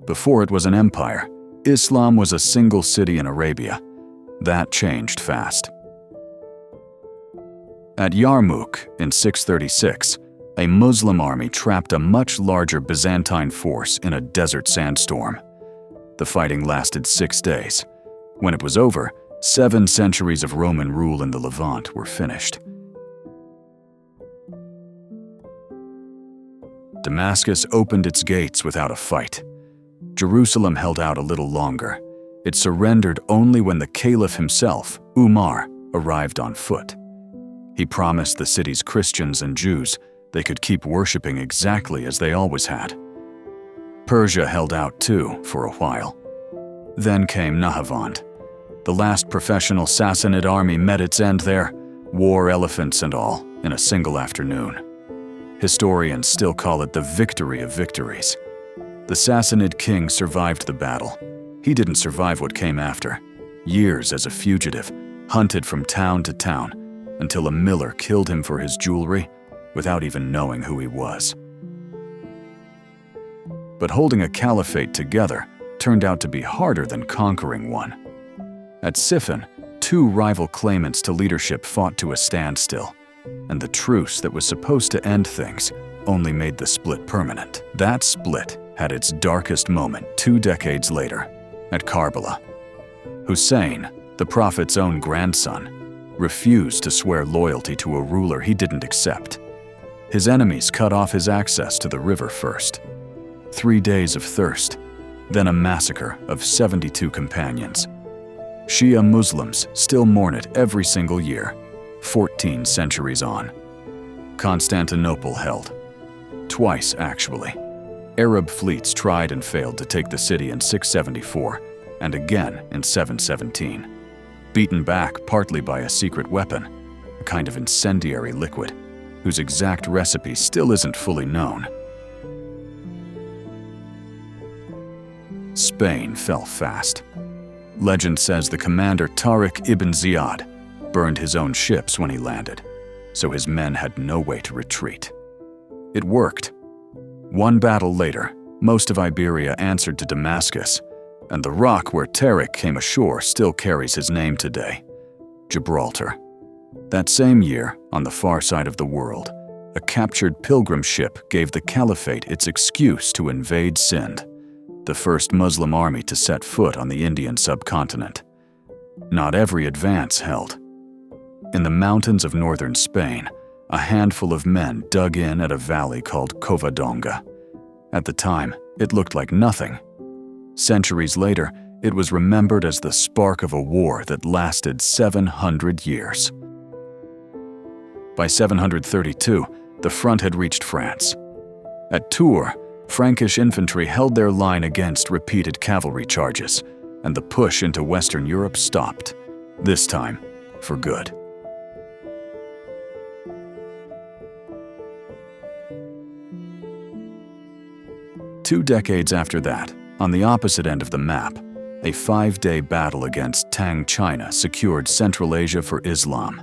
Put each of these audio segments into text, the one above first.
Before it was an empire, Islam was a single city in Arabia. That changed fast. At Yarmouk in 636, a Muslim army trapped a much larger Byzantine force in a desert sandstorm. The fighting lasted 6 days. When it was over, 7 centuries of Roman rule in the Levant were finished. Damascus opened its gates without a fight. Jerusalem held out a little longer. It surrendered only when the caliph himself, Umar, arrived on foot. He promised the city's Christians and Jews they could keep worshipping exactly as they always had. Persia held out too for a while. Then came Nahavand. The last professional Sassanid army met its end there, war elephants and all, in a single afternoon. Historians still call it the victory of victories. The Sassanid king survived the battle. He didn't survive what came after. Years as a fugitive, hunted from town to town, until a miller killed him for his jewelry without even knowing who he was. But holding a caliphate together turned out to be harder than conquering one. At Siffin, 2 rival claimants to leadership fought to a standstill, and the truce that was supposed to end things only made the split permanent. That split had its darkest moment 2 decades later, at Karbala. Hussein, the Prophet's own grandson, refused to swear loyalty to a ruler he didn't accept. His enemies cut off his access to the river first. 3 days of thirst, then a massacre of 72 companions. Shia Muslims still mourn it every single year, 14 centuries on. Constantinople held. Twice, actually. Arab fleets tried and failed to take the city in 674, and again in 717. Beaten back partly by a secret weapon, a kind of incendiary liquid, whose exact recipe still isn't fully known. Spain fell fast. Legend says the commander Tariq ibn Ziyad burned his own ships when he landed, so his men had no way to retreat. It worked. 1 battle later, most of Iberia answered to Damascus, and the rock where Tariq came ashore still carries his name today, Gibraltar. That same year, on the far side of the world, a captured pilgrim ship gave the caliphate its excuse to invade Sind, the first Muslim army to set foot on the Indian subcontinent. Not every advance held. In the mountains of northern Spain, a handful of men dug in at a valley called Covadonga. At the time, it looked like nothing. Centuries later, it was remembered as the spark of a war that lasted 700 years. By 732, the front had reached France. At Tours, Frankish infantry held their line against repeated cavalry charges, and the push into Western Europe stopped, this time for good. Two decades after that, on the opposite end of the map, a 5-day battle against Tang China secured Central Asia for Islam.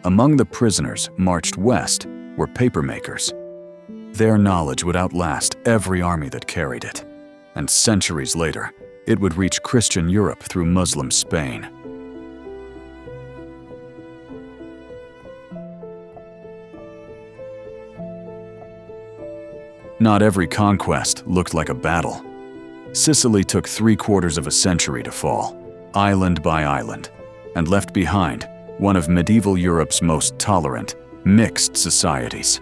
Among the prisoners marched west were papermakers. Their knowledge would outlast every army that carried it, and centuries later, it would reach Christian Europe through Muslim Spain. Not every conquest looked like a battle. Sicily took 3/4 of a century to fall, island by island, and left behind one of medieval Europe's most tolerant, mixed societies,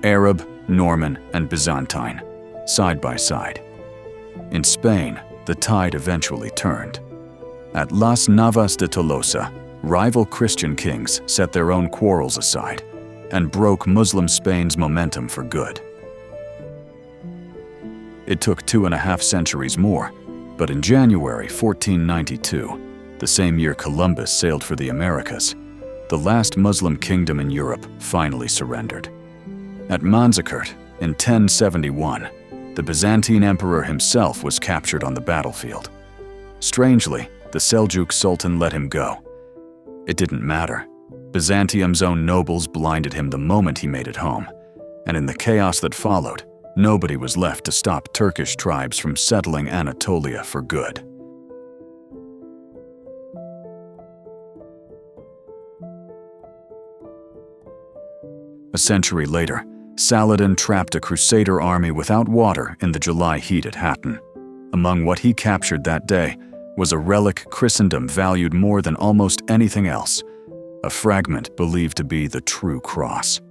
Arab, Norman, and Byzantine, side by side. In Spain, the tide eventually turned. At Las Navas de Tolosa, rival Christian kings set their own quarrels aside and broke Muslim Spain's momentum for good. It took 2.5 centuries more, but in January 1492, the same year Columbus sailed for the Americas, the last Muslim kingdom in Europe finally surrendered. At Manzikert in 1071, the Byzantine emperor himself was captured on the battlefield. Strangely, the Seljuk Sultan let him go. It didn't matter. Byzantium's own nobles blinded him the moment he made it home, and in the chaos that followed, Nobody was left to stop Turkish tribes from settling Anatolia for good. A century later, Saladin trapped a Crusader army without water in the July heat at Hattin. Among what he captured that day was a relic Christendom valued more than almost anything else, a fragment believed to be the true cross.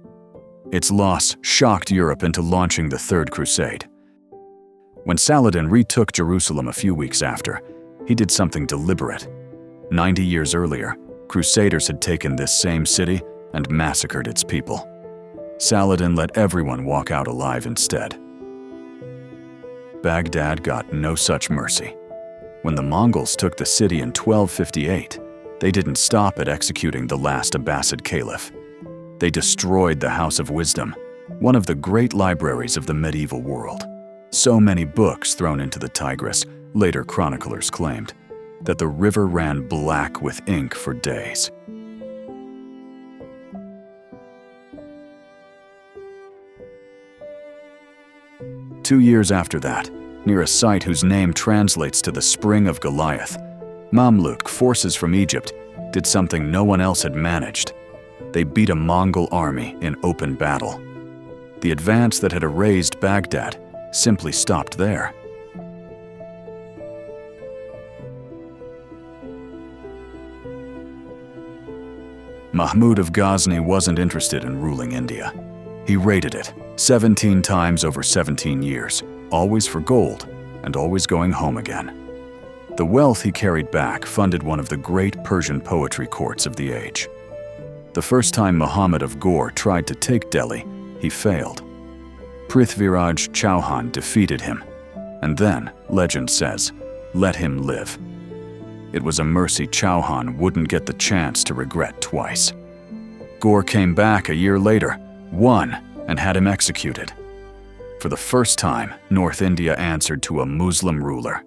Its loss shocked Europe into launching the Third Crusade. When Saladin retook Jerusalem a few weeks after, he did something deliberate. 90 years earlier, Crusaders had taken this same city and massacred its people. Saladin let everyone walk out alive instead. Baghdad got no such mercy. When the Mongols took the city in 1258, they didn't stop at executing the last Abbasid caliph. They destroyed the House of Wisdom, one of the great libraries of the medieval world. So many books thrown into the Tigris, later chroniclers claimed, that the river ran black with ink for days. Two years after that, near a site whose name translates to the Spring of Goliath, Mamluk forces from Egypt did something no one else had managed. They beat a Mongol army in open battle. The advance that had erased Baghdad simply stopped there. Mahmud of Ghazni wasn't interested in ruling India. He raided it 17 times over 17 years, always for gold and always going home again. The wealth he carried back funded one of the great Persian poetry courts of the age. The first time Muhammad of Ghor tried to take Delhi, he failed. Prithviraj Chauhan defeated him, and then, legend says, let him live. It was a mercy Chauhan wouldn't get the chance to regret twice. Ghor came back a year later, won, and had him executed. For the first time, North India answered to a Muslim ruler.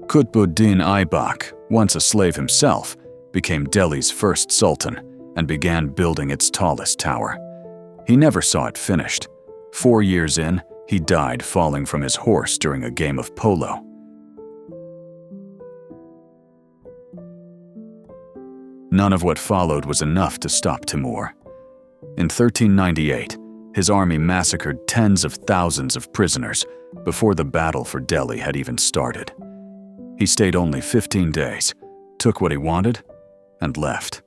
Qutbuddin Aibak, once a slave himself, became Delhi's first sultan and began building its tallest tower. He never saw it finished. 4 years in, he died falling from his horse during a game of polo. None of what followed was enough to stop Timur. In 1398, his army massacred tens of thousands of prisoners before the battle for Delhi had even started. He stayed only 15 days, took what he wanted, and left.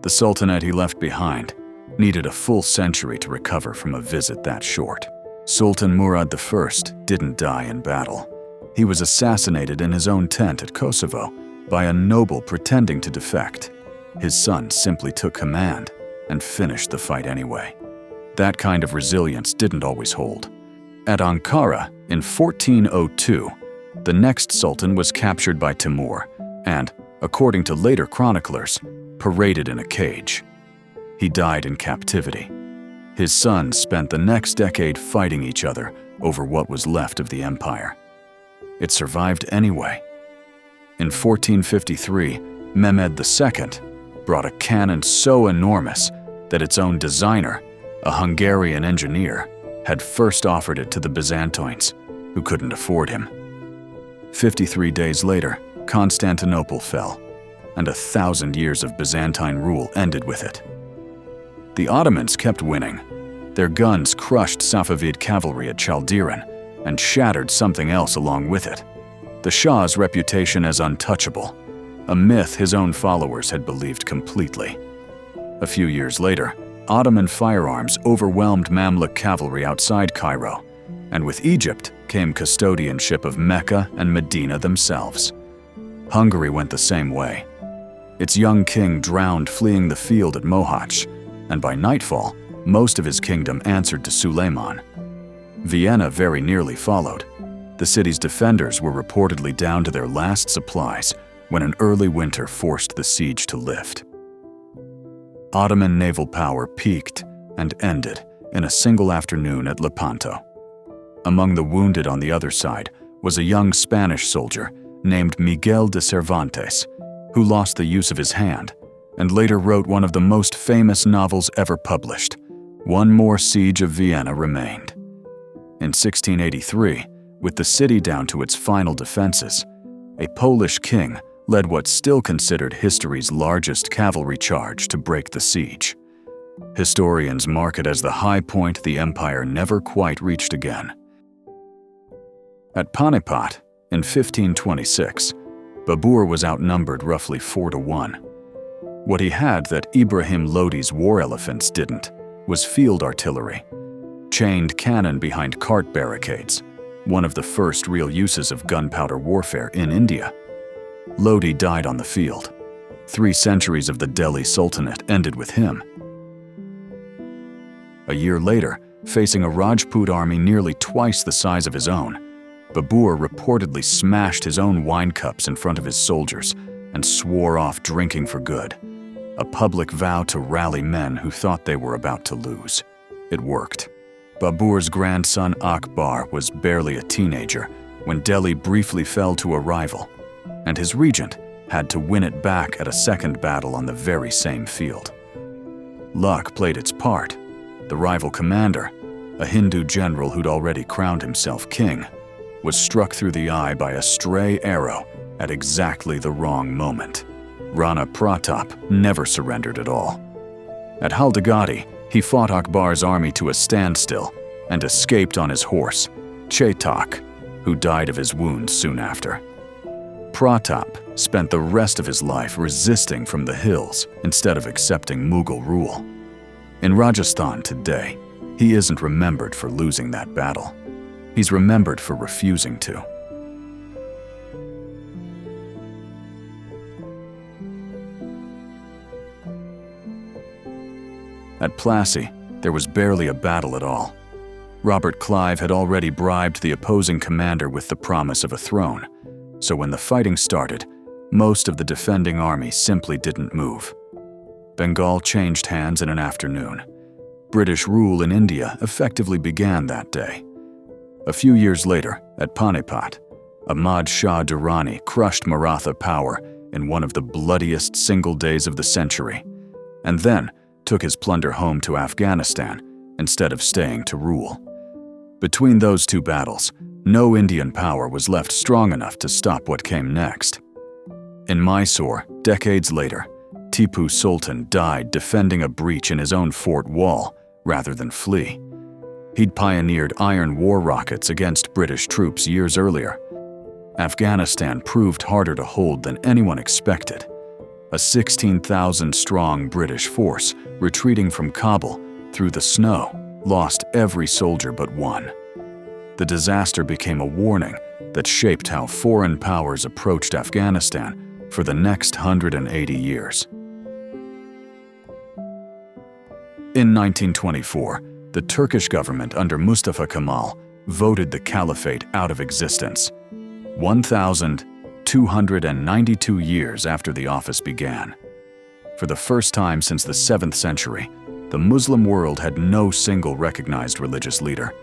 The Sultanate he left behind needed a full century to recover from a visit that short. Sultan Murad I didn't die in battle. He was assassinated in his own tent at Kosovo by a noble pretending to defect. His son simply took command and finished the fight anyway. That kind of resilience didn't always hold. At Ankara, in 1402, the next sultan was captured by Timur and, according to later chroniclers, paraded in a cage. He died in captivity. His sons spent the next decade fighting each other over what was left of the empire. It survived anyway. In 1453, Mehmed II brought a cannon so enormous that its own designer, a Hungarian engineer, had first offered it to the Byzantines, who couldn't afford him. 53 days later, Constantinople fell, and 1,000 years of Byzantine rule ended with it. The Ottomans kept winning. Their guns crushed Safavid cavalry at Chaldiran and shattered something else along with it: the Shah's reputation as untouchable, a myth his own followers had believed completely. A few years later, Ottoman firearms overwhelmed Mamluk cavalry outside Cairo, and with Egypt came custodianship of Mecca and Medina themselves. Hungary went the same way. Its young king drowned fleeing the field at Mohacs, and by nightfall, most of his kingdom answered to Suleiman. Vienna very nearly followed. The city's defenders were reportedly down to their last supplies when an early winter forced the siege to lift. Ottoman naval power peaked and ended in a single afternoon at Lepanto. Among the wounded on the other side was a young Spanish soldier named Miguel de Cervantes, who lost the use of his hand and later wrote one of the most famous novels ever published. One more siege of Vienna remained. In 1683, with the city down to its final defenses, a Polish king led what's still considered history's largest cavalry charge to break the siege. Historians mark it as the high point the empire never quite reached again. At Panipat, in 1526, Babur was outnumbered roughly 4-1. What he had that Ibrahim Lodi's war elephants didn't was field artillery, chained cannon behind cart barricades, one of the first real uses of gunpowder warfare in India. Lodi died on the field. 3 centuries of the Delhi Sultanate ended with him. A year later, facing a Rajput army nearly twice the size of his own, Babur reportedly smashed his own wine cups in front of his soldiers and swore off drinking for good, a public vow to rally men who thought they were about to lose. It worked. Babur's grandson Akbar was barely a teenager when Delhi briefly fell to a rival, and his regent had to win it back at a second battle on the very same field. Luck played its part. The rival commander, a Hindu general who'd already crowned himself king, was struck through the eye by a stray arrow at exactly the wrong moment. Rana Pratap never surrendered at all. At Haldigati, he fought Akbar's army to a standstill and escaped on his horse, Chetak, who died of his wounds soon after. Pratap spent the rest of his life resisting from the hills instead of accepting Mughal rule. In Rajasthan today, he isn't remembered for losing that battle. He's remembered for refusing to. At Plassey, there was barely a battle at all. Robert Clive had already bribed the opposing commander with the promise of a throne, so when the fighting started, most of the defending army simply didn't move. Bengal changed hands in an afternoon. British rule in India effectively began that day. A few years later, at Panipat, Ahmad Shah Durrani crushed Maratha power in one of the bloodiest single days of the century, and then took his plunder home to Afghanistan instead of staying to rule. Between those 2 battles, no Indian power was left strong enough to stop what came next. In Mysore, decades later, Tipu Sultan died defending a breach in his own fort wall rather than flee. He'd pioneered iron war rockets against British troops years earlier. Afghanistan proved harder to hold than anyone expected. A 16,000-strong British force retreating from Kabul through the snow lost every soldier but one. The disaster became a warning that shaped how foreign powers approached Afghanistan for the next 180 years. In 1924, the Turkish government under Mustafa Kemal voted the caliphate out of existence, 1,292 years after the office began. For the first time since the 7th century, the Muslim world had no single recognized religious leader,